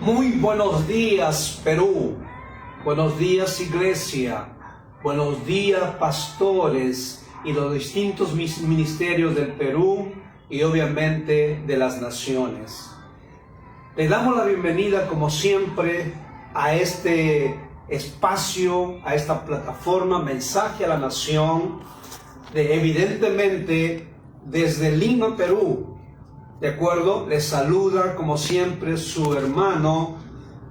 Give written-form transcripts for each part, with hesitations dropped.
Muy buenos días, Perú. Buenos días, iglesia. Buenos días, pastores y los distintos ministerios del Perú y obviamente de las naciones. Les damos la bienvenida, como siempre, a este espacio, a esta plataforma Mensaje a la Nación, evidentemente desde Lima, Perú. ¿De acuerdo? Les saluda, como siempre, su hermano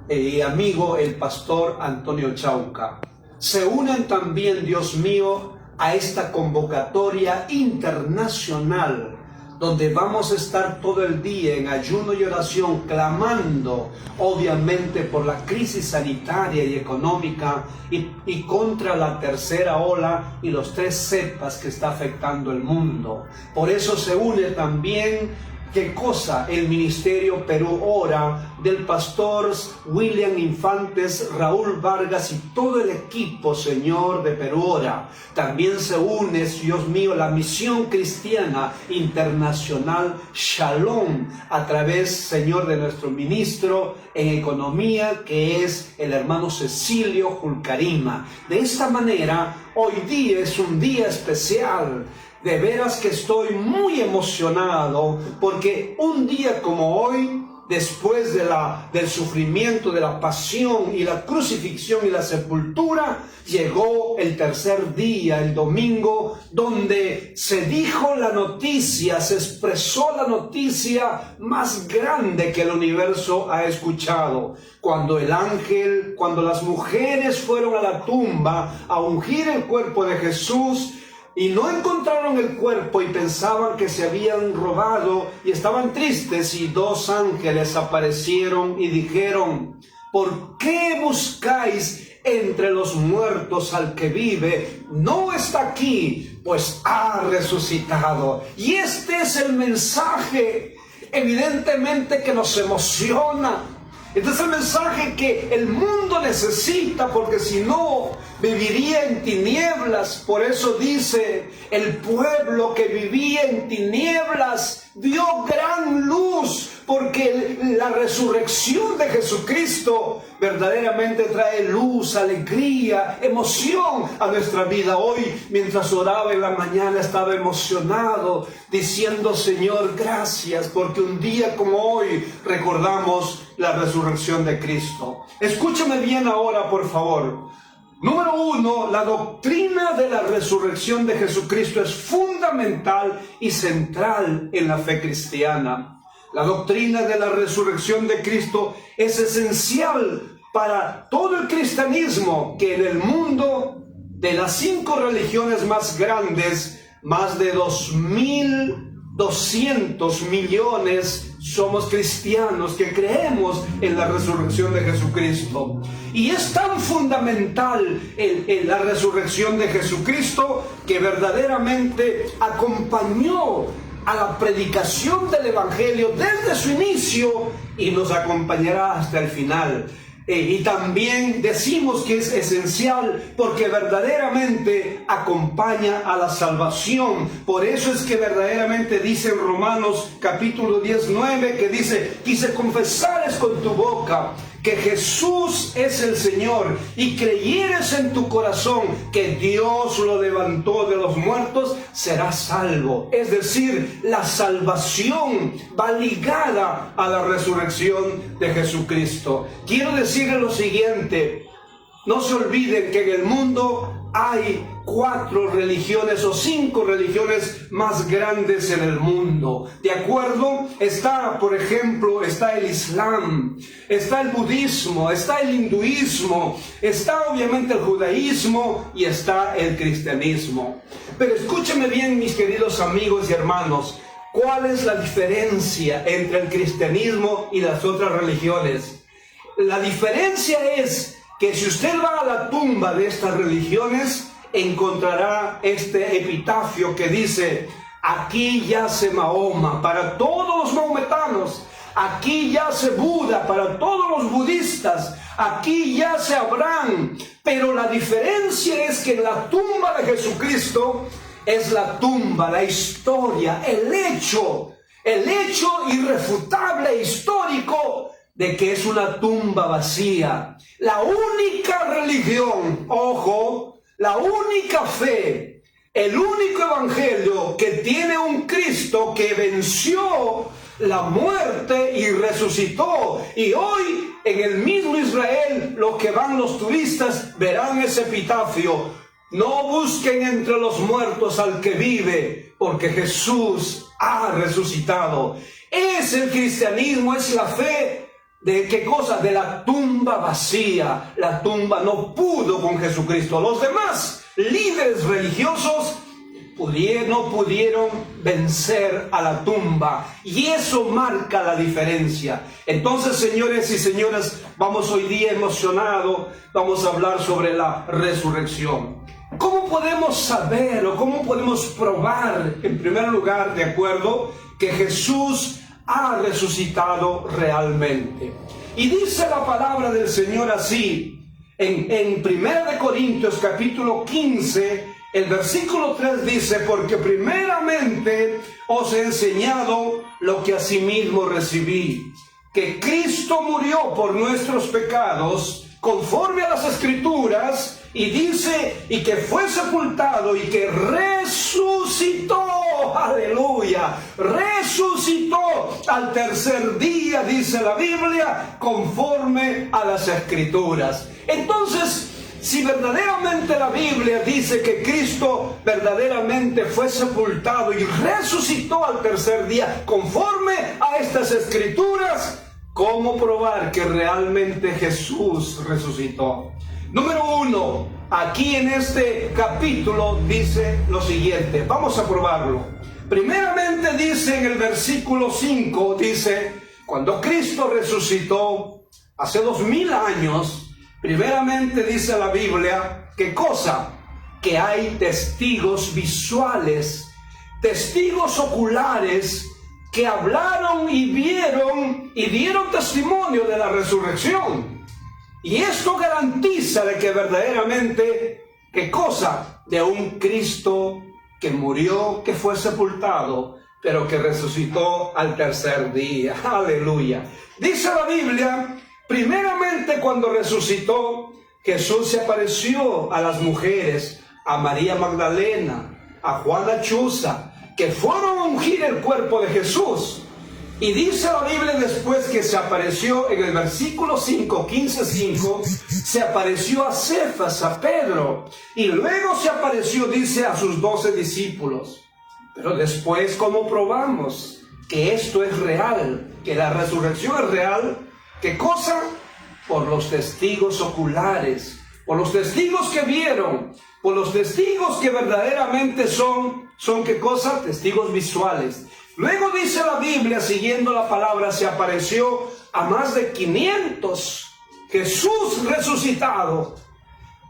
y amigo, el pastor Antonio Chauca. Se unen también, Dios mío, a esta convocatoria internacional, donde vamos a estar todo el día en ayuno y oración, clamando, obviamente, por la crisis sanitaria y económica y contra la tercera ola y los 3 cepas que está afectando el mundo. Por eso se une también, ¿qué cosa? El Ministerio Perú Ora, del pastor William Infantes, Raúl Vargas y todo el equipo, Señor, de Perú Ora. También se une, Dios mío, la Misión Cristiana Internacional Shalom, a través, Señor, de nuestro ministro en Economía, que es el hermano Cecilio Julcarima. De esta manera, hoy día es un día especial. De veras que estoy muy emocionado porque un día como hoy, después del sufrimiento, de la pasión y la crucifixión y la sepultura, llegó el tercer día, el domingo, donde se dijo la noticia, se expresó la noticia más grande que el universo ha escuchado. Cuando el ángel, cuando las mujeres fueron a la tumba a ungir el cuerpo de Jesús, y no encontraron el cuerpo y pensaban que se habían robado y estaban tristes, y 2 ángeles aparecieron y dijeron: ¿por qué buscáis entre los muertos al que vive? No está aquí, pues ha resucitado. Y este es el mensaje, evidentemente, que nos emociona. Este es el mensaje que el mundo necesita, porque si no, viviría en tinieblas. Por eso dice: el pueblo que vivía en tinieblas vio gran luz, porque la resurrección de Jesucristo verdaderamente trae luz, alegría, emoción a nuestra vida. Hoy, mientras oraba en la mañana, estaba emocionado, diciendo: Señor, gracias, porque un día como hoy recordamos la resurrección de Cristo. Escúchame bien ahora, por favor. Número 1, la doctrina de la resurrección de Jesucristo es fundamental y central en la fe cristiana. La doctrina de la resurrección de Cristo es esencial para todo el cristianismo, que en el mundo de las 5 religiones más grandes, más de 2.200 millones somos cristianos que creemos en la resurrección de Jesucristo. Y es tan fundamental en la resurrección de Jesucristo que verdaderamente acompañó a la predicación del Evangelio desde su inicio y nos acompañará hasta el final. Y también decimos que es esencial porque verdaderamente acompaña a la salvación. Por eso es que verdaderamente dice en Romanos capítulo 19, que dice: y si confesares con tu boca que Jesús es el Señor y creyeres en tu corazón que Dios lo levantó de los muertos, serás salvo. Es decir, la salvación va ligada a la resurrección de Jesucristo. Quiero decirles lo siguiente: no se olviden que en el mundo hay 4 religiones o 5 religiones más grandes en el mundo. ¿De acuerdo? Está, por ejemplo, está el Islam, está el budismo, está el hinduismo, está obviamente el judaísmo y está el cristianismo. Pero escúchenme bien, mis queridos amigos y hermanos, ¿cuál es la diferencia entre el cristianismo y las otras religiones? La diferencia es que si usted va a la tumba de estas religiones, encontrará este epitafio que dice: aquí yace Mahoma para todos los mahometanos, aquí yace Buda para todos los budistas, aquí yace Abraham. Pero la diferencia es que en la tumba de Jesucristo es la tumba, la historia, el hecho irrefutable, histórico, de que es una tumba vacía. La única religión, ojo, la única fe, el único evangelio que tiene un Cristo que venció la muerte y resucitó. Y hoy en el mismo Israel, los que van, los turistas, verán ese epitafio: no busquen entre los muertos al que vive, porque Jesús ha resucitado. Es el cristianismo, es la fe. ¿De qué cosa? De la tumba vacía. La tumba no pudo con Jesucristo. Los demás líderes religiosos no pudieron vencer a la tumba, y eso marca la diferencia. Entonces, señores y señoras, vamos hoy día emocionados, vamos a hablar sobre la resurrección. ¿Cómo podemos saber o cómo podemos probar, en primer lugar, de acuerdo, que Jesús ha resucitado realmente? Y dice la palabra del Señor así, en 1 Corintios capítulo 15, el versículo 3 dice: porque primeramente os he enseñado lo que asimismo recibí, que Cristo murió por nuestros pecados, conforme a las Escrituras, y dice, y que fue sepultado, y que resucitó, aleluya, resucitó al tercer día, dice la Biblia, conforme a las Escrituras. Entonces, si verdaderamente la Biblia dice que Cristo verdaderamente fue sepultado y resucitó al tercer día conforme a estas Escrituras, ¿cómo probar que realmente Jesús resucitó? Número 1, aquí en este capítulo dice lo siguiente, vamos a probarlo. Primeramente dice en el versículo 5, dice, cuando Cristo resucitó hace 2000 años, primeramente dice la Biblia, ¿qué cosa? Que hay testigos visuales, testigos oculares que hablaron y vieron y dieron testimonio de la resurrección. Y esto garantiza de que verdaderamente, ¿qué cosa? De un Cristo que murió, que fue sepultado, pero que resucitó al tercer día. Aleluya. Dice la Biblia, primeramente cuando resucitó, Jesús se apareció a las mujeres, a María Magdalena, a Juana Chuza, que fueron a ungir el cuerpo de Jesús. Y dice la Biblia después que se apareció en el versículo 5, 15:5, se apareció a Cefas, a Pedro, y luego se apareció, dice, a sus 12 discípulos. Pero después, ¿cómo probamos que esto es real, que la resurrección es real? ¿Qué cosa? Por los testigos oculares, por los testigos que vieron, por los testigos que verdaderamente son ¿qué cosa? Testigos visuales. Luego dice la Biblia, siguiendo la palabra, se apareció a más de 500, Jesús resucitado,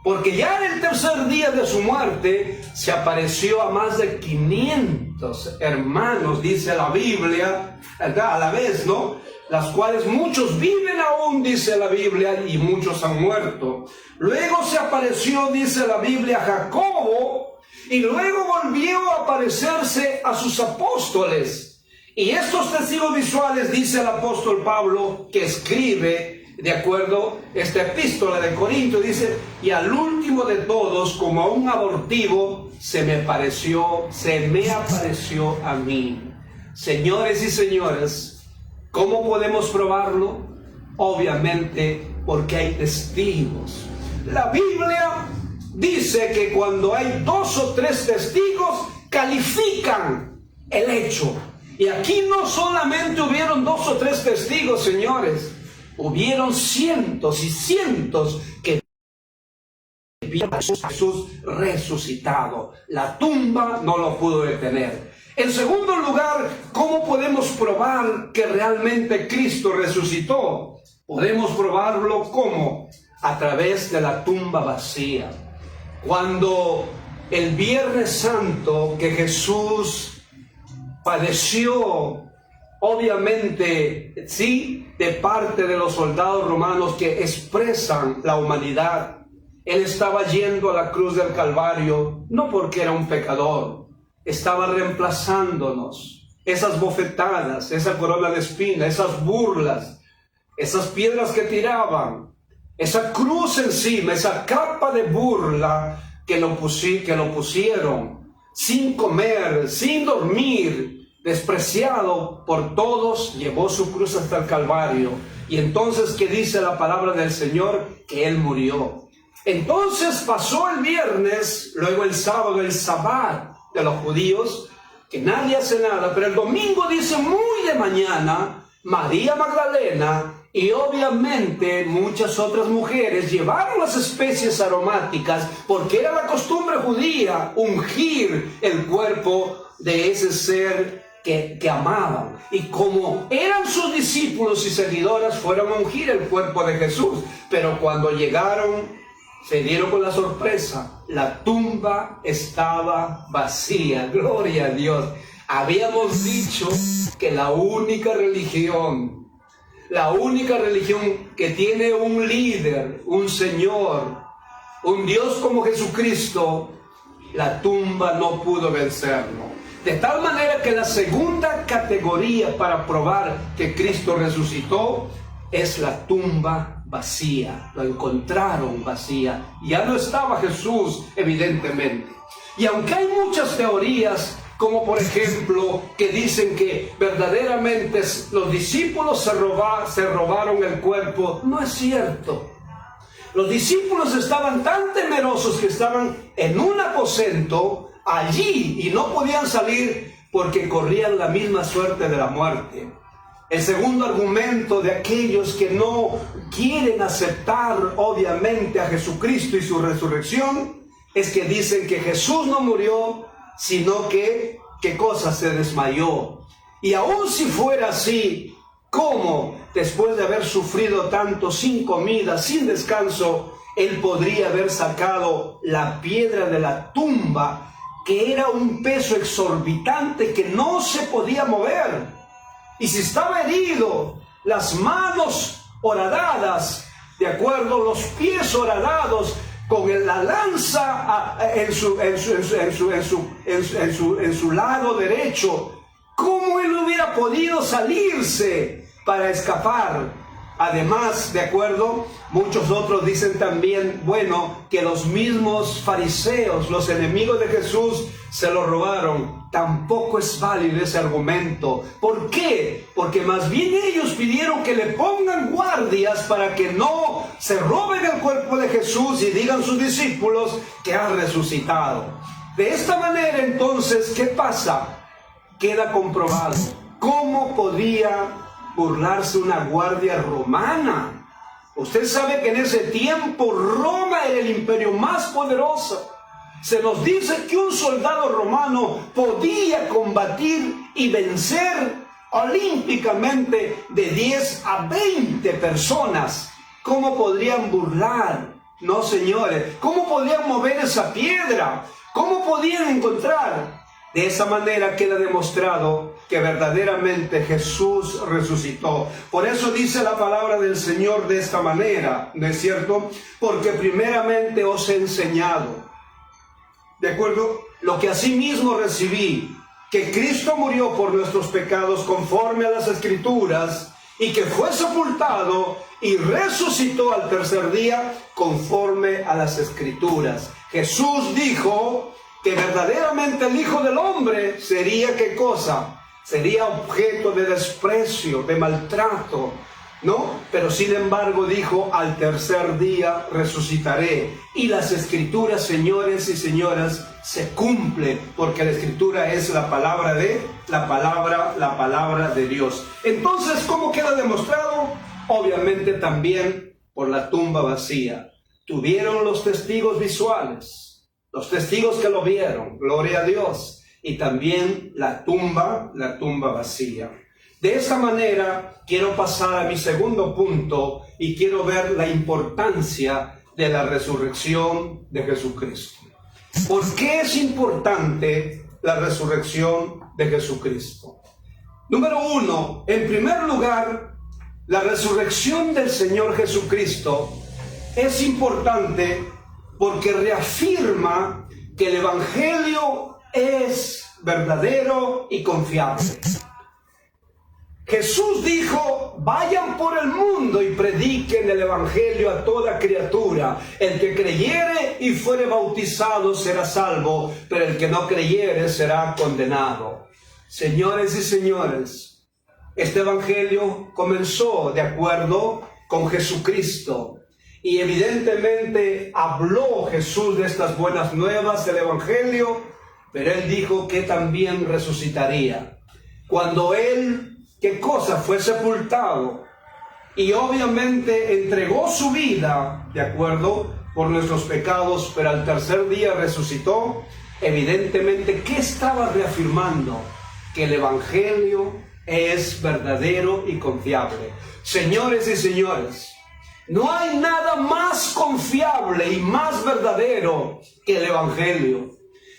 porque ya en el tercer día de su muerte se apareció a más de 500 hermanos, dice la Biblia, a la vez, ¿no? Las cuales muchos viven aún, dice la Biblia, y muchos han muerto. Luego se apareció, dice la Biblia, a Jacobo, y luego volvió a aparecerse a sus apóstoles. Y estos testigos visuales, dice el apóstol Pablo, que escribe, de acuerdo, esta epístola de Corinto, dice, y al último de todos, como a un abortivo, se me apareció a mí. Señores y señoras, ¿cómo podemos probarlo? Obviamente, porque hay testigos. La Biblia dice que cuando hay 2 o 3 testigos, califican el hecho. Y aquí no solamente hubieron 2 o 3 testigos, señores. Hubieron cientos y cientos que vieron a Jesús resucitado. La tumba no lo pudo detener. En segundo lugar, ¿cómo podemos probar que realmente Cristo resucitó? Podemos probarlo ¿cómo? A través de la tumba vacía. Cuando el Viernes Santo que Jesús padeció, obviamente, sí, de parte de los soldados romanos que expresan la humanidad, Él estaba yendo a la cruz del Calvario, no porque era un pecador, estaba reemplazándonos. Esas bofetadas, esa corona de espinas, esas burlas, esas piedras que tiraban, esa cruz encima, esa capa de burla que lo pusieron, sin comer, sin dormir, despreciado por todos, llevó su cruz hasta el Calvario. Y entonces, ¿qué dice la palabra del Señor? Que Él murió. Entonces pasó el viernes, luego el sábado, el sabbat de los judíos, que nadie hace nada, pero el domingo dice muy de mañana, María Magdalena y obviamente muchas otras mujeres llevaron las especies aromáticas, porque era la costumbre judía ungir el cuerpo de ese ser que amaban. Y como eran sus discípulos y seguidoras, fueron a ungir el cuerpo de Jesús. Pero cuando llegaron, se dieron con la sorpresa: la tumba estaba vacía. Gloria a Dios. Habíamos dicho que la única religión que tiene un líder, un Señor, un Dios como Jesucristo, la tumba no pudo vencerlo. De tal manera que la segunda categoría para probar que Cristo resucitó es la tumba vacía. Lo encontraron vacía. Ya no estaba Jesús, evidentemente. Y aunque hay muchas teorías, como por ejemplo que dicen que verdaderamente los discípulos se robaron el cuerpo, no es cierto. Los discípulos estaban tan temerosos que estaban en un aposento allí y no podían salir porque corrían la misma suerte de la muerte. El segundo argumento de aquellos que no quieren aceptar obviamente a Jesucristo y su resurrección es que dicen que Jesús no murió, sino que, ¿qué cosa? Se desmayó. Y aun si fuera así, ¿cómo después de haber sufrido tanto, sin comida, sin descanso, Él podría haber sacado la piedra de la tumba, que era un peso exorbitante que no se podía mover? Y si estaba herido, las manos horadadas, de acuerdo, los pies horadados, con la lanza en su lado derecho, ¿cómo Él hubiera podido salirse para escapar? Además, de acuerdo, muchos otros dicen también, bueno, que los mismos fariseos, los enemigos de Jesús, se lo robaron. Tampoco es válido ese argumento. ¿Por qué? Porque más bien ellos pidieron que le pongan guardias para que no se roben el cuerpo de Jesús y digan sus discípulos que ha resucitado. De esta manera, entonces, ¿qué pasa? Queda comprobado. ¿Cómo podía burlarse una guardia romana? Usted sabe que en ese tiempo Roma era el imperio más poderoso. Se nos dice que un soldado romano podía combatir y vencer olímpicamente de 10 a 20 personas. ¿Cómo podrían burlar? No, señores. ¿Cómo podían mover esa piedra? ¿Cómo podían encontrar? De esa manera queda demostrado que verdaderamente Jesús resucitó. Por eso dice la palabra del Señor de esta manera, ¿no es cierto? Porque primeramente os he enseñado, ¿de acuerdo? Lo que asimismo recibí, que Cristo murió por nuestros pecados conforme a las Escrituras, y que fue sepultado y resucitó al tercer día conforme a las Escrituras. Jesús dijo que verdaderamente el Hijo del Hombre sería, ¿qué cosa? Sería objeto de desprecio, de maltrato, ¿no? Pero sin embargo dijo, al tercer día resucitaré. Y las Escrituras, señores y señoras, se cumplen, porque la Escritura es la palabra de Dios. Entonces, ¿cómo queda demostrado? Obviamente también por la tumba vacía. Tuvieron los testigos visuales, los testigos que lo vieron, gloria a Dios, y también la tumba vacía. De esta manera quiero pasar a mi segundo punto y quiero ver la importancia de la resurrección de Jesucristo. ¿Por qué es importante la resurrección de Jesucristo? Número uno, en primer lugar, la resurrección del Señor Jesucristo es importante porque reafirma que el Evangelio es verdadero y confiable. Jesús dijo, vayan por el mundo y prediquen el evangelio a toda criatura. El que creyere y fuere bautizado será salvo, pero el que no creyere será condenado. Señores y señores, este evangelio comenzó de acuerdo con Jesucristo. Y evidentemente habló Jesús de estas buenas nuevas del evangelio, pero él dijo que también resucitaría. Cuando él, ¿qué cosa? Fue sepultado y obviamente entregó su vida, de acuerdo, por nuestros pecados, pero al tercer día resucitó. Evidentemente, ¿qué estaba reafirmando? Que el evangelio es verdadero y confiable. Señores y señores, no hay nada más confiable y más verdadero que el evangelio.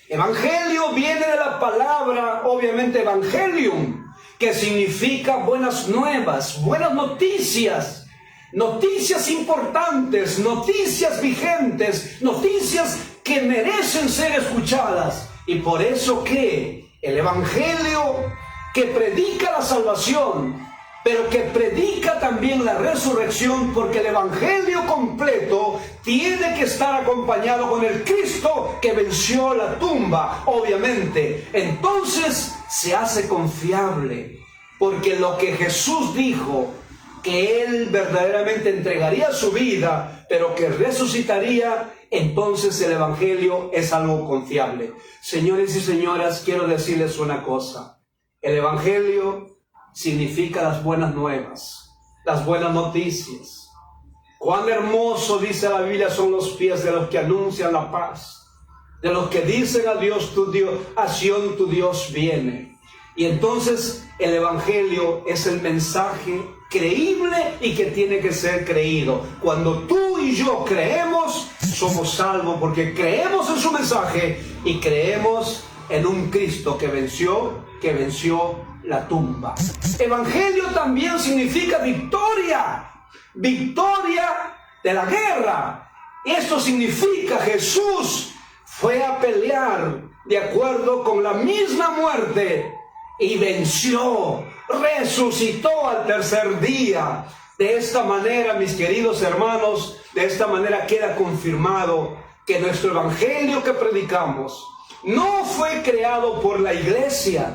Evangelio viene de la palabra, obviamente, evangelium, que significa buenas nuevas, buenas noticias, noticias importantes, noticias vigentes, noticias que merecen ser escuchadas. Y por eso que el evangelio que predica la salvación, pero que predica también la resurrección, porque el evangelio completo tiene que estar acompañado con el Cristo que venció la tumba, obviamente. Entonces se hace confiable, porque lo que Jesús dijo, que Él verdaderamente entregaría su vida, pero que resucitaría, entonces el evangelio es algo confiable. Señores y señoras, quiero decirles una cosa. El evangelio significa las buenas nuevas, las buenas noticias. Cuán hermoso, dice la Biblia, son los pies de los que anuncian la paz, de los que dicen a Dios tu Dios, a Sión tu Dios viene. Y entonces el evangelio es el mensaje creíble y que tiene que ser creído. Cuando tú y yo creemos, somos salvos, porque creemos en su mensaje y creemos en un Cristo que venció la tumba. Evangelio también significa victoria, victoria de la guerra. Esto significa Jesús fue a pelear de acuerdo con la misma muerte y venció, resucitó al tercer día. De esta manera, mis queridos hermanos, de esta manera queda confirmado que nuestro evangelio que predicamos no fue creado por la iglesia,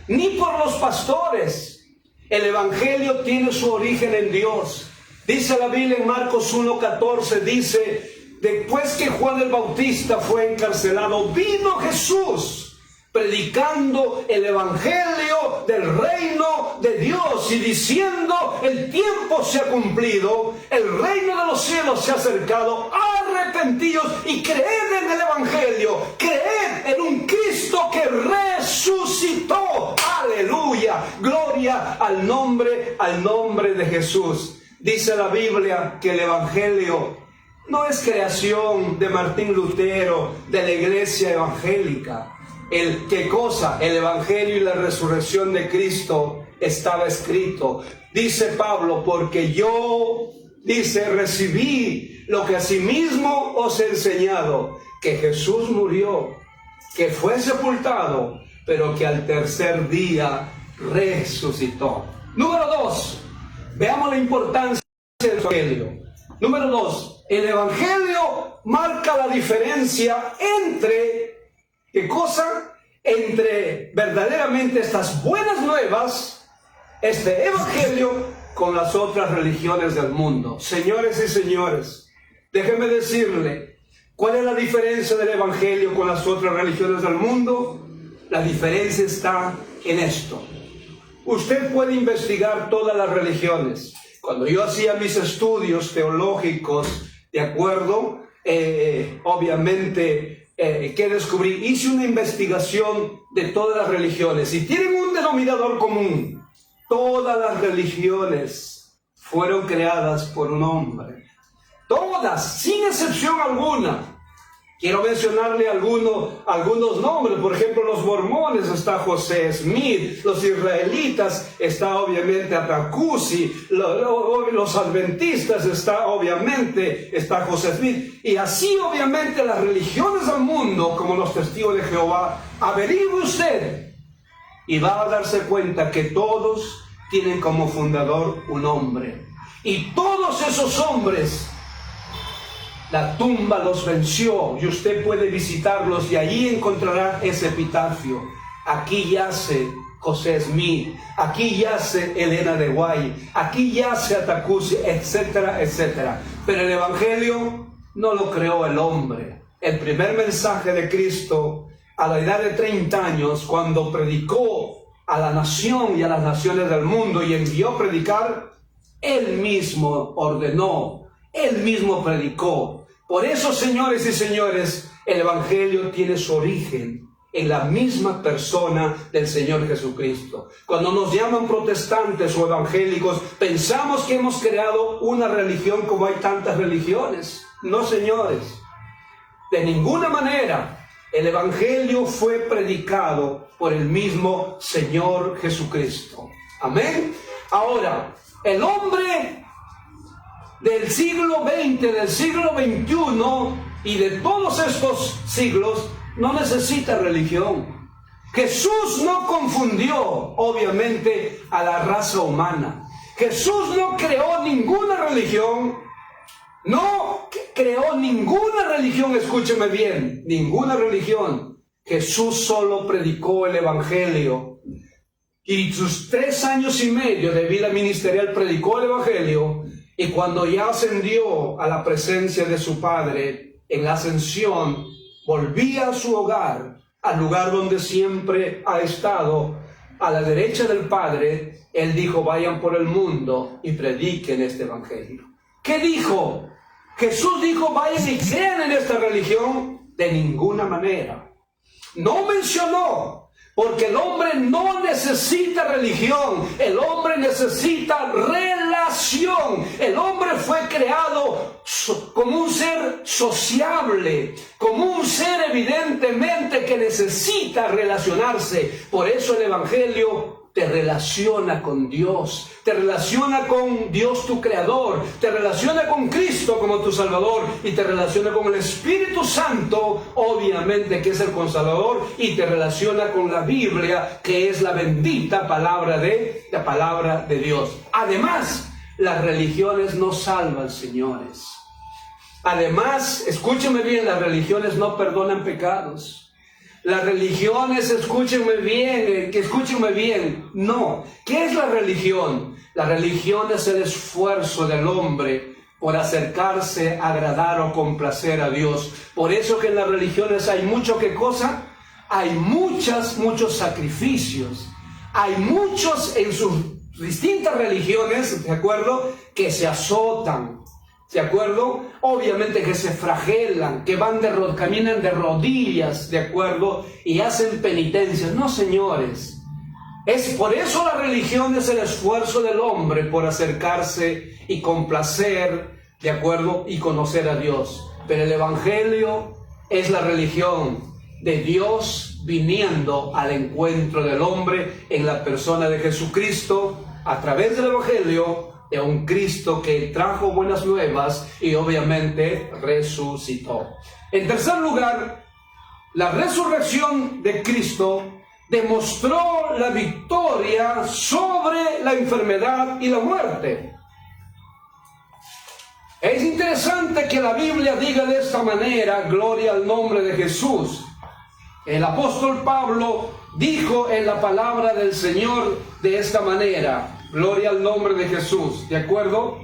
ni por los pastores. El evangelio tiene su origen en Dios. Dice la Biblia en Marcos 1:14, dice, después que Juan el Bautista fue encarcelado, vino Jesús predicando el evangelio del reino de Dios y diciendo, el tiempo se ha cumplido, el reino de los cielos se ha acercado, arrepentíos y creed en el evangelio, creed en un Cristo que resucitó. Aleluya, gloria al nombre de Jesús. Dice la Biblia que el evangelio no es creación de Martín Lutero, de la iglesia evangélica. ¿Qué cosa? El evangelio y la resurrección de Cristo estaba escrito. Dice Pablo, porque yo, dice, recibí lo que asimismo os he enseñado, que Jesús murió, que fue sepultado, pero que al tercer día resucitó. Número 2, veamos la importancia del evangelio. Número 2, el evangelio marca la diferencia entre, ¿qué cosa? Entre verdaderamente estas buenas nuevas, este evangelio, con las otras religiones del mundo. Señores y señores, déjenme decirle, ¿cuál es la diferencia del evangelio con las otras religiones del mundo? La diferencia está en esto. Usted puede investigar todas las religiones. Cuando yo hacía mis estudios teológicos, de acuerdo, obviamente, ¿qué descubrí? Hice una investigación de todas las religiones y tienen un denominador común. Todas las religiones fueron creadas por un hombre. Todas, sin excepción alguna. Quiero mencionarle algunos nombres. Por ejemplo, los mormones está José Smith, los israelitas está obviamente Atacusi, los adventistas está José Smith. Y así obviamente las religiones del mundo, como los testigos de Jehová. Averigüe usted y va a darse cuenta que todos tienen como fundador un hombre. Y todos esos hombres, la tumba los venció, y usted puede visitarlos y allí encontrará ese epitafio. Aquí yace José Smith, aquí yace Elena de Guay, aquí yace Atacusi, etcétera, etcétera. Pero el Evangelio no lo creó el hombre. El primer mensaje de Cristo a la edad de 30 años, cuando predicó a la nación y a las naciones del mundo y envió a predicar, Él mismo ordenó, Él mismo predicó. Por eso, señores y señores, el Evangelio tiene su origen en la misma persona del Señor Jesucristo. Cuando nos llaman protestantes o evangélicos, pensamos que hemos creado una religión como hay tantas religiones. No, señores, de ninguna manera. El Evangelio fue predicado por el mismo Señor Jesucristo. Amén. Ahora, el hombre del siglo XX, del siglo XXI y de todos estos siglos no necesita religión. Jesús no confundió, obviamente, a la raza humana. Jesús no creó ninguna religión. No creó ninguna religión, escúcheme bien, ninguna religión. Jesús solo predicó el Evangelio. Y sus 3 años y medio de vida ministerial predicó el Evangelio. Y cuando ya ascendió a la presencia de su Padre en la ascensión, volvía a su hogar, al lugar donde siempre ha estado, a la derecha del Padre. Él dijo: vayan por el mundo y prediquen este Evangelio. ¿Qué dijo? Jesús dijo: vayan y crean en esta religión. De ninguna manera. No mencionó, porque el hombre no necesita religión, el hombre necesita relación. El hombre fue creado como un ser sociable, como un ser evidentemente que necesita relacionarse. Por eso el Evangelio te relaciona con Dios, te relaciona con Dios tu Creador, te relaciona con Cristo como tu Salvador y te relaciona con el Espíritu Santo, obviamente, que es el Consolador, y te relaciona con la Biblia, que es la bendita palabra de Dios. Además, las religiones no salvan, señores. Además, escúchenme bien, las religiones no perdonan pecados. Las religiones, escúchenme bien, no. ¿Qué es la religión? La religión es el esfuerzo del hombre por acercarse, agradar o complacer a Dios. Por eso que en las religiones hay mucho, ¿qué cosa? Hay muchos sacrificios. Hay muchos en sus distintas religiones, ¿de acuerdo?, que se azotan. ¿De acuerdo? Obviamente que se flagelan, que caminan de rodillas, ¿de acuerdo? Y hacen penitencias. No, señores. Es por eso la religión es el esfuerzo del hombre por acercarse y complacer, ¿de acuerdo? Y conocer a Dios. Pero el Evangelio es la religión de Dios viniendo al encuentro del hombre en la persona de Jesucristo a través del Evangelio, de un Cristo que trajo buenas nuevas y obviamente resucitó. En tercer lugar, la resurrección de Cristo demostró la victoria sobre la enfermedad y la muerte. Es interesante que la Biblia diga de esta manera: gloria al nombre de Jesús. El apóstol Pablo dijo en la palabra del Señor de esta manera: gloria al nombre de Jesús, ¿de acuerdo?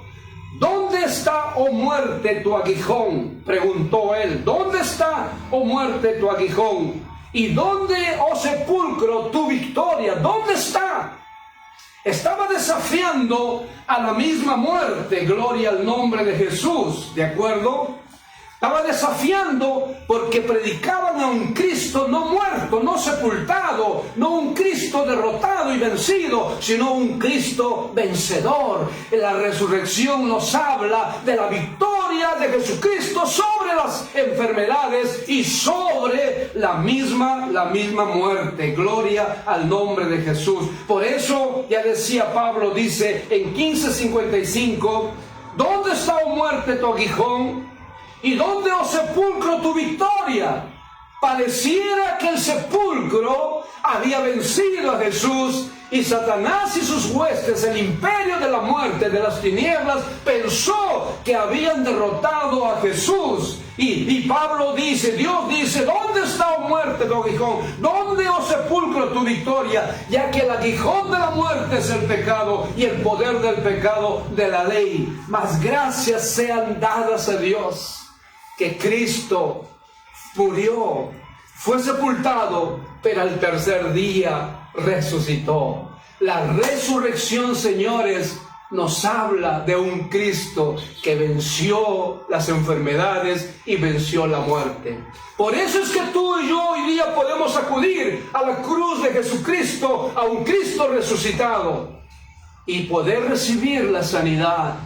¿Dónde está, oh muerte, tu aguijón?, preguntó él. ¿Dónde está, oh muerte, tu aguijón? ¿Y dónde, oh sepulcro, tu victoria? ¿Dónde está? Estaba desafiando a la misma muerte, gloria al nombre de Jesús, ¿de acuerdo? Estaba desafiando porque predicaban a un Cristo no muerto, no sepultado, no un Cristo derrotado y vencido, sino un Cristo vencedor. La resurrección nos habla de la victoria de Jesucristo sobre las enfermedades y sobre la misma muerte. Gloria al nombre de Jesús. Por eso ya decía Pablo, dice en 15:55, ¿dónde está, oh muerte, tu aguijón? ¿Y dónde, oh sepulcro, tu victoria? Pareciera que el sepulcro había vencido a Jesús y Satanás y sus huestes, el imperio de la muerte, de las tinieblas, pensó que habían derrotado a Jesús. Y Pablo dice, Dios dice, ¿dónde está, oh muerte, tu aguijón? ¿Dónde, oh sepulcro, tu victoria? Ya que el aguijón de la muerte es el pecado y el poder del pecado de la ley. Mas gracias sean dadas a Dios que Cristo murió, fue sepultado, pero al tercer día resucitó. La resurrección, señores, nos habla de un Cristo que venció las enfermedades y venció la muerte. Por eso es que tú y yo hoy día podemos acudir a la cruz de Jesucristo, a un Cristo resucitado, y poder recibir la sanidad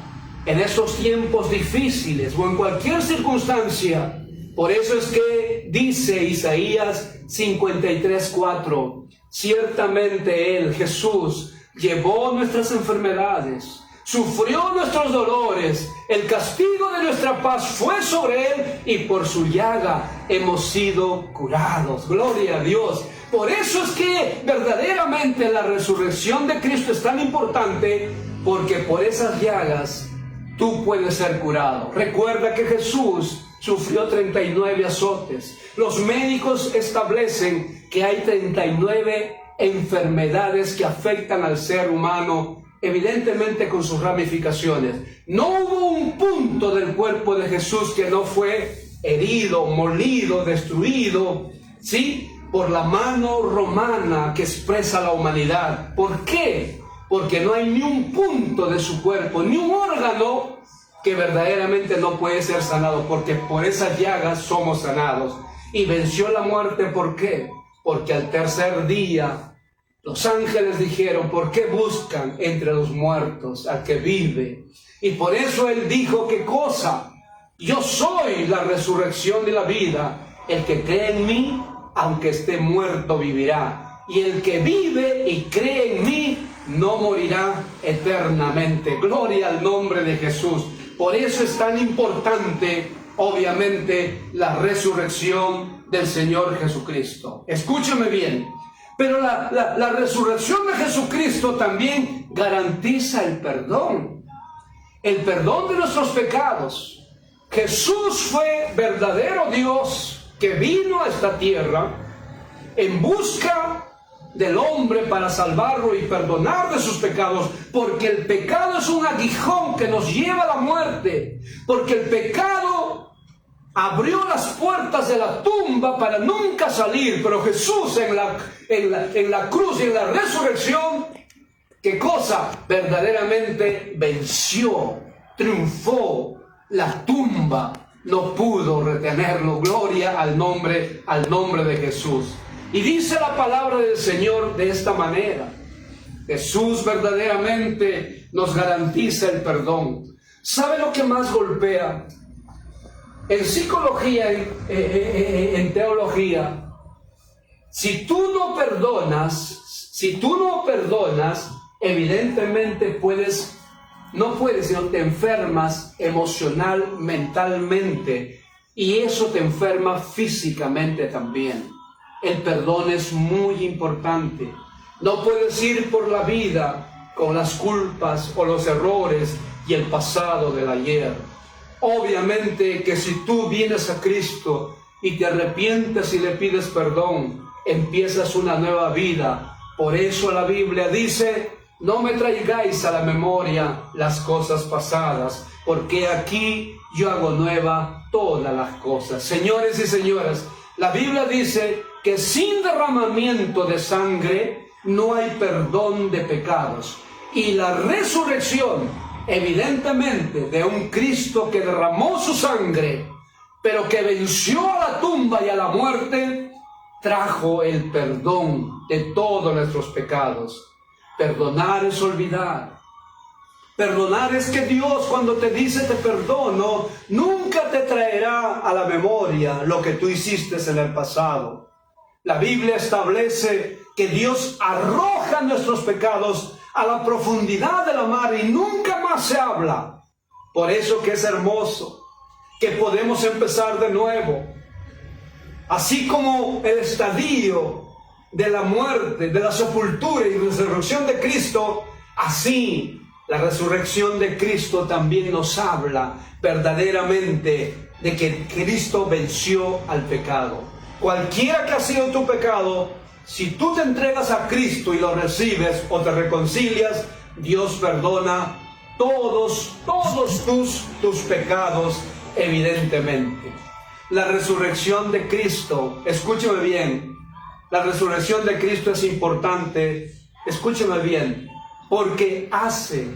en esos tiempos difíciles o en cualquier circunstancia. Por eso es que dice Isaías 53:4, ciertamente Él, Jesús, llevó nuestras enfermedades, sufrió nuestros dolores, el castigo de nuestra paz fue sobre Él y por su llaga hemos sido curados. Gloria a Dios. Por eso es que verdaderamente la resurrección de Cristo es tan importante, porque por esas llagas tú puedes ser curado. Recuerda que Jesús sufrió 39 azotes. Los médicos establecen que hay 39 enfermedades que afectan al ser humano, evidentemente con sus ramificaciones. No hubo un punto del cuerpo de Jesús que no fue herido, molido, destruido, ¿sí?, por la mano romana que expresa la humanidad. ¿Por qué? Porque no hay ni un punto de su cuerpo, ni un órgano que verdaderamente no puede ser sanado, porque por esas llagas somos sanados. Y venció la muerte, ¿por qué? Porque al tercer día los ángeles dijeron, ¿por qué buscan entre los muertos al que vive? Y por eso Él dijo, ¿qué cosa? Yo soy la resurrección y la vida. El que cree en mí, aunque esté muerto, vivirá. Y el que vive y cree en mí, no morirá eternamente. Gloria al nombre de Jesús. Por eso es tan importante, obviamente, la resurrección del Señor Jesucristo. Escúcheme bien. Pero la resurrección de Jesucristo también garantiza el perdón de nuestros pecados. Jesús fue verdadero Dios que vino a esta tierra en busca del hombre para salvarlo y perdonar de sus pecados, porque el pecado es un aguijón que nos lleva a la muerte, porque el pecado abrió las puertas de la tumba para nunca salir, pero Jesús en la cruz y en la resurrección, ¿qué cosa? Verdaderamente venció, triunfó. La tumba no pudo retenerlo. Gloria al nombre de Jesús. Y dice la palabra del Señor de esta manera: Jesús verdaderamente nos garantiza el perdón. ¿Sabe lo que más golpea? En psicología, en teología, si tú no perdonas, evidentemente sino te enfermas emocional, mentalmente, y eso te enferma físicamente también. El perdón es muy importante. No puedes ir por la vida con las culpas o los errores y el pasado del ayer. Obviamente que si tú vienes a Cristo y te arrepientes y le pides perdón, empiezas una nueva vida. Por eso la Biblia dice: no me traigáis a la memoria las cosas pasadas, porque aquí yo hago nueva todas las cosas. Señores y señoras, la Biblia dice que sin derramamiento de sangre no hay perdón de pecados. Y la resurrección, evidentemente, de un Cristo que derramó su sangre, pero que venció a la tumba y a la muerte, trajo el perdón de todos nuestros pecados. Perdonar es olvidar. Perdonar es que Dios, cuando te dice te perdono, nunca te traerá a la memoria lo que tú hiciste en el pasado. La Biblia establece que Dios arroja nuestros pecados a la profundidad de la mar y nunca más se habla. Por eso que es hermoso que podemos empezar de nuevo. Así como el estadio de la muerte, de la sepultura y resurrección de Cristo, así la resurrección de Cristo también nos habla verdaderamente de que Cristo venció al pecado. Cualquiera que ha sido tu pecado, si tú te entregas a Cristo y lo recibes o te reconcilias, Dios perdona todos tus pecados, evidentemente. La resurrección de Cristo, escúcheme bien, la resurrección de Cristo es importante, escúcheme bien, porque hace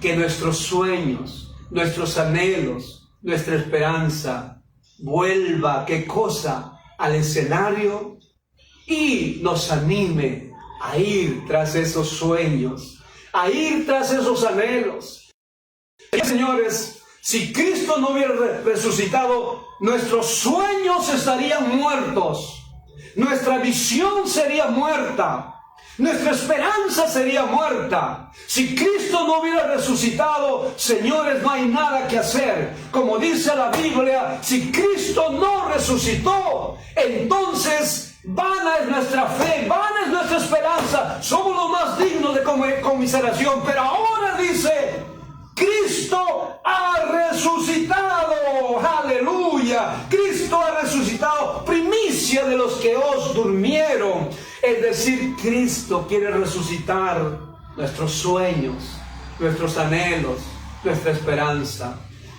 que nuestros sueños, nuestros anhelos, nuestra esperanza vuelva, ¿qué cosa?, al escenario y nos anime a ir tras esos sueños, a ir tras esos anhelos. Señores, si Cristo no hubiera resucitado, nuestros sueños estarían muertos, nuestra visión sería muerta, nuestra esperanza sería muerta. Si Cristo no hubiera resucitado, señores, no hay nada que hacer. Como dice la Biblia, si Cristo no resucitó, entonces vana es nuestra fe, vana es nuestra esperanza, somos los más dignos de conmiseración. Pero ahora dice, Cristo ha resucitado, aleluya, Cristo ha resucitado, primicia de los que os durmieron. Es decir, Cristo quiere resucitar nuestros sueños, nuestros anhelos, nuestra esperanza.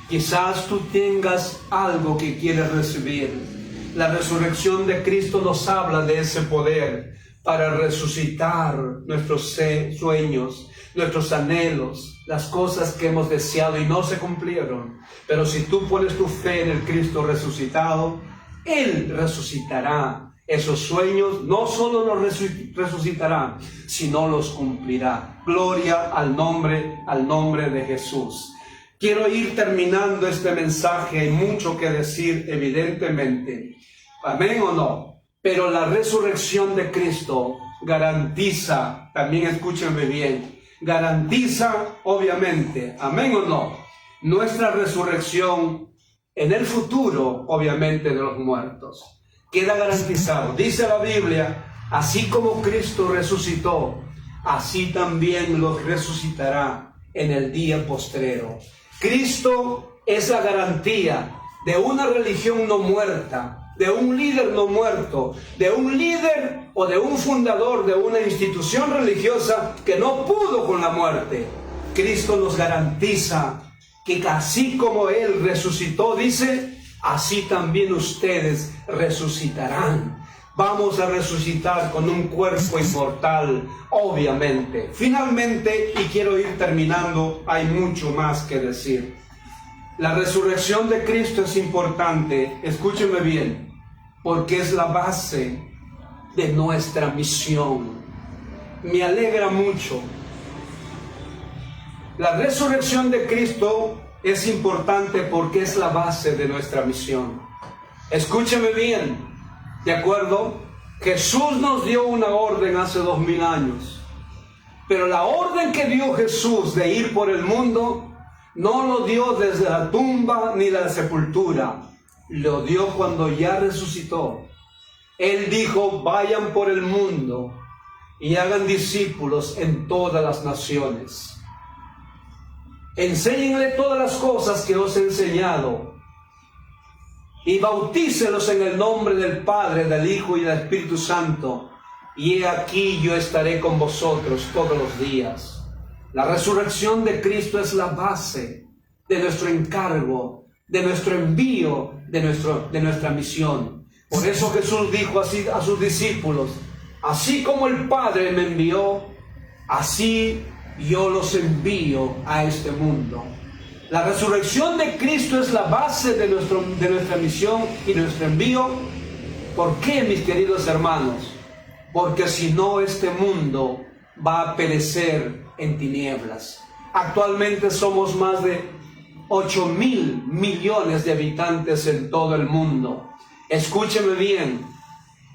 Quizás tú tengas algo que quieres recibir. La resurrección de Cristo nos habla de ese poder para resucitar nuestros sueños, nuestros anhelos, las cosas que hemos deseado y no se cumplieron. Pero si tú pones tu fe en el Cristo resucitado, Él resucitará esos sueños, no solo los resucitará, sino los cumplirá. Gloria al nombre de Jesús. Quiero ir terminando este mensaje, hay mucho que decir, evidentemente. ¿Amén o no? Pero la resurrección de Cristo garantiza, también escúchenme bien, garantiza, obviamente, amén o no, nuestra resurrección en el futuro, obviamente, de los muertos. Queda garantizado. Dice la Biblia, así como Cristo resucitó, así también los resucitará en el día postrero. Cristo es la garantía de una religión no muerta, de un líder no muerto, de un líder o de un fundador de una institución religiosa que no pudo con la muerte. Cristo nos garantiza que así como Él resucitó, dice, así también ustedes resucitarán. Vamos a resucitar con un cuerpo inmortal, obviamente. Finalmente, y quiero ir terminando, hay mucho más que decir. La resurrección de Cristo es importante, escúcheme bien, porque es la base de nuestra misión. Me alegra mucho. La resurrección de Cristo es importante porque es la base de nuestra misión. Escúcheme bien, ¿de acuerdo? Jesús nos dio una orden hace 2000 años, pero la orden que dio Jesús de ir por el mundo, no lo dio desde la tumba ni la sepultura, lo dio cuando ya resucitó. Él dijo, vayan por el mundo y hagan discípulos en todas las naciones. Enséñenle todas las cosas que os he enseñado y bautícelos en el nombre del Padre, del Hijo y del Espíritu Santo. Y he aquí yo estaré con vosotros todos los días. La resurrección de Cristo es la base de nuestro encargo, de nuestro envío, de nuestra misión. Por eso Jesús dijo así a sus discípulos, así como el Padre me envió, así yo los envío a este mundo. La resurrección de Cristo es la base de nuestra misión y nuestro envío. ¿Por qué, mis queridos hermanos? Porque si no, este mundo va a perecer en tinieblas. Actualmente somos más de 8.000 millones de habitantes en todo el mundo. Escúcheme bien,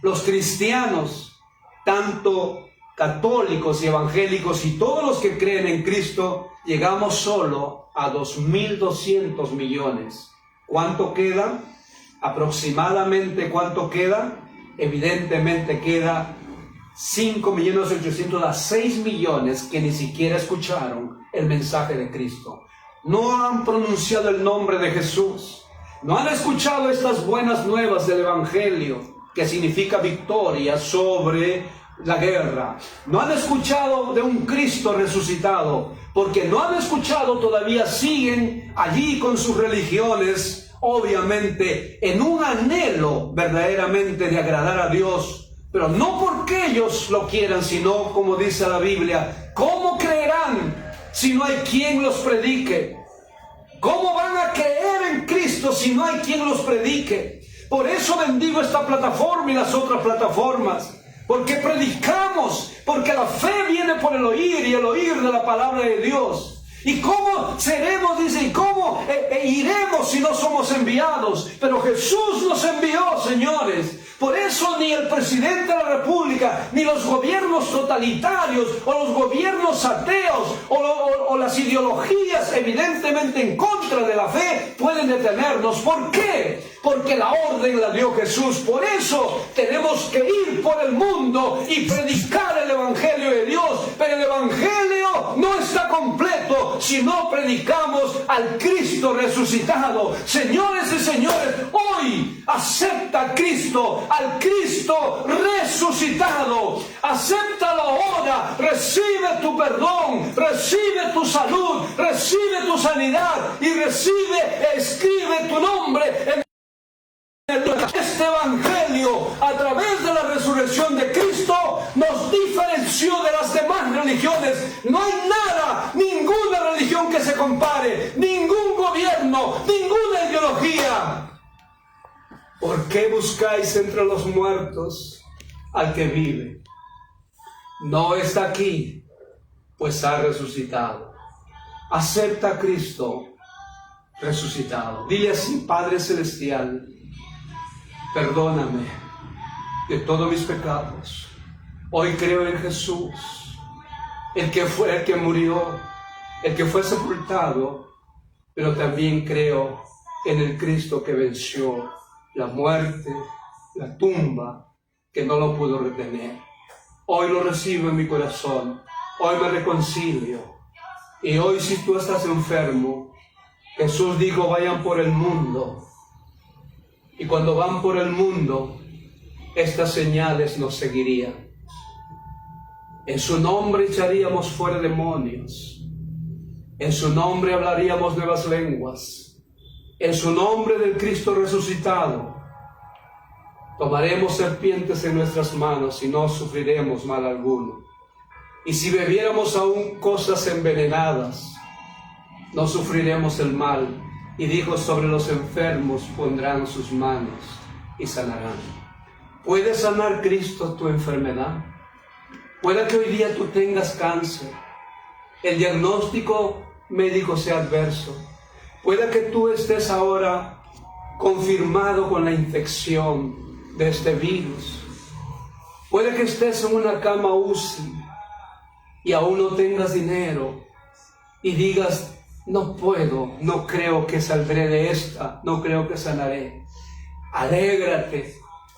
los cristianos, tanto católicos y evangélicos y todos los que creen en Cristo, llegamos solo a 2.200 millones. ¿Cuánto queda? Aproximadamente, ¿cuánto queda? Evidentemente queda 5.800.000 a 6 millones que ni siquiera escucharon el mensaje de Cristo. No han pronunciado el nombre de Jesús. No han escuchado estas buenas nuevas del Evangelio, que significa victoria sobre la guerra. No han escuchado de un Cristo resucitado, porque no han escuchado, todavía siguen allí con sus religiones, obviamente en un anhelo verdaderamente de agradar a Dios, pero no porque ellos lo quieran, sino como dice la Biblia, ¿cómo creerán si no hay quien los predique? ¿Cómo van a creer en Cristo si no hay quien los predique? Por eso bendigo esta plataforma y las otras plataformas, porque predicamos, porque la fe viene por el oír y el oír de la palabra de Dios. ¿Y cómo seremos? Dice, ¿y cómo iremos si no somos enviados? Pero Jesús nos envió, señores. Por eso ni el presidente de la República, ni los gobiernos totalitarios, o los gobiernos ateos, o las ideologías evidentemente en contra de la fe, pueden detenernos. ¿Por qué? Porque la orden la dio Jesús. Por eso tenemos que ir por el mundo y predicar el Evangelio de Dios. Pero el Evangelio no está completo si no predicamos al Cristo resucitado. Señores y señores, hoy acepta a Cristo, al Cristo resucitado. Acéptalo ahora. Recibe tu perdón, recibe tu salud, recibe tu sanidad y escribe tu nombre en este Evangelio. A través de la resurrección de Cristo nos diferenció de las demás religiones. No hay nada, ninguna religión que se compare, ningún gobierno, ninguna ideología. ¿Por qué buscáis entre los muertos al que vive? No está aquí, pues ha resucitado. Acepta a Cristo resucitado. Dile así: Padre Celestial, perdóname de todos mis pecados. Hoy creo en Jesús, el que murió, el que fue sepultado, pero también creo en el Cristo que venció la muerte, la tumba, que no lo pudo retener. Hoy lo recibo en mi corazón, hoy me reconcilio. Y hoy, si tú estás enfermo, Jesús dijo: vayan por el mundo. Y cuando van por el mundo, estas señales nos seguirían. En su nombre echaríamos fuera demonios. En su nombre hablaríamos nuevas lenguas. En su nombre del Cristo resucitado, tomaremos serpientes en nuestras manos y no sufriremos mal alguno. Y si bebiéramos aún cosas envenenadas, no sufriremos el mal. Y dijo: sobre los enfermos pondrán sus manos y sanarán. ¿Puede sanar Cristo tu enfermedad? Puede que hoy día tú tengas cáncer, el diagnóstico médico sea adverso. Puede que tú estés ahora confirmado con la infección de este virus. Puede que estés en una cama UCI y aún no tengas dinero y digas: no puedo, no creo que saldré de esta, no creo que sanaré. Alégrate,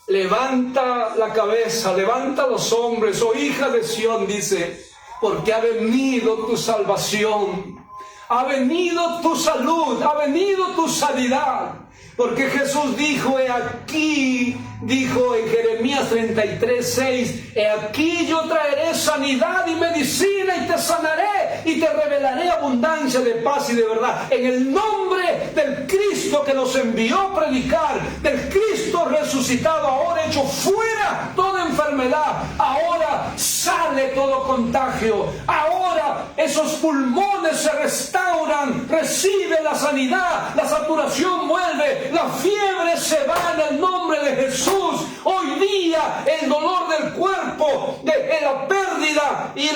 levanta la cabeza, levanta los hombros, oh hija de Sión, dice, porque ha venido tu salvación, ha venido tu salud, ha venido tu sanidad. Porque Jesús dijo, he aquí, dijo en Jeremías 33:6, he aquí yo traeré sanidad y medicina y te sanaré y te revelaré abundancia de paz y de verdad. En el nombre del Cristo que nos envió a predicar, del Cristo resucitado, ahora hecho fuera toda enfermedad, ahora sale todo contagio, ahora esos pulmones se restauran, recibe la sanidad, la saturación vuelve, la fiebre se va en el nombre de Jesús. Hoy día el dolor del cuerpo, la pérdida y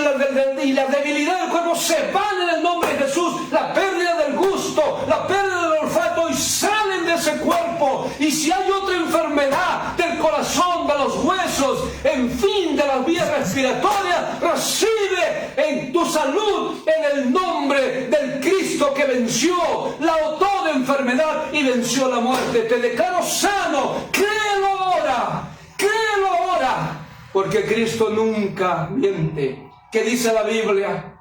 la debilidad del cuerpo se van en el nombre de Jesús. La pérdida del gusto, la pérdida del olfato, hoy salen de ese cuerpo. Y si hay otra enfermedad del corazón, de los huesos, en fin, de las vías respiratorias, recibe en tu salud en el nombre del Cristo que venció la autoridad toda enfermedad y venció la muerte. Te declaro sano. Créelo ahora. Créelo ahora. Porque Cristo nunca miente. ¿Qué dice la Biblia?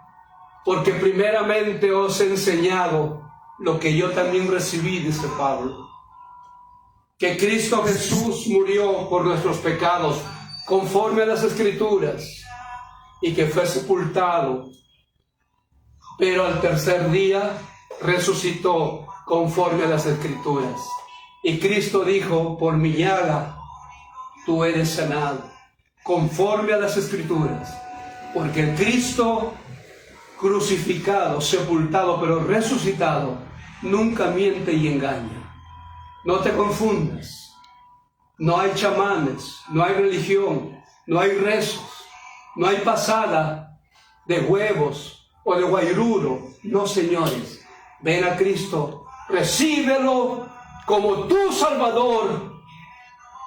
Porque primeramente os he enseñado lo que yo también recibí, dice Pablo. Que Cristo Jesús murió por nuestros pecados, conforme a las Escrituras, y que fue sepultado, pero al tercer día resucitó conforme a las Escrituras. Y Cristo dijo, por mi llaga tú eres sanado, conforme a las Escrituras. Porque el Cristo crucificado, sepultado, pero resucitado, nunca miente y engaña. No te confundas. No hay chamanes, no hay religión, no hay rezos, no hay pasada de huevos o de guairuro. No, señores. Ven a Cristo, recíbelo como tu Salvador,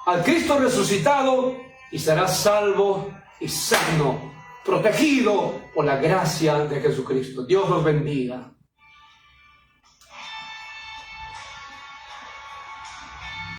al Cristo resucitado, y serás salvo y sano, protegido por la gracia de Jesucristo. Dios los bendiga.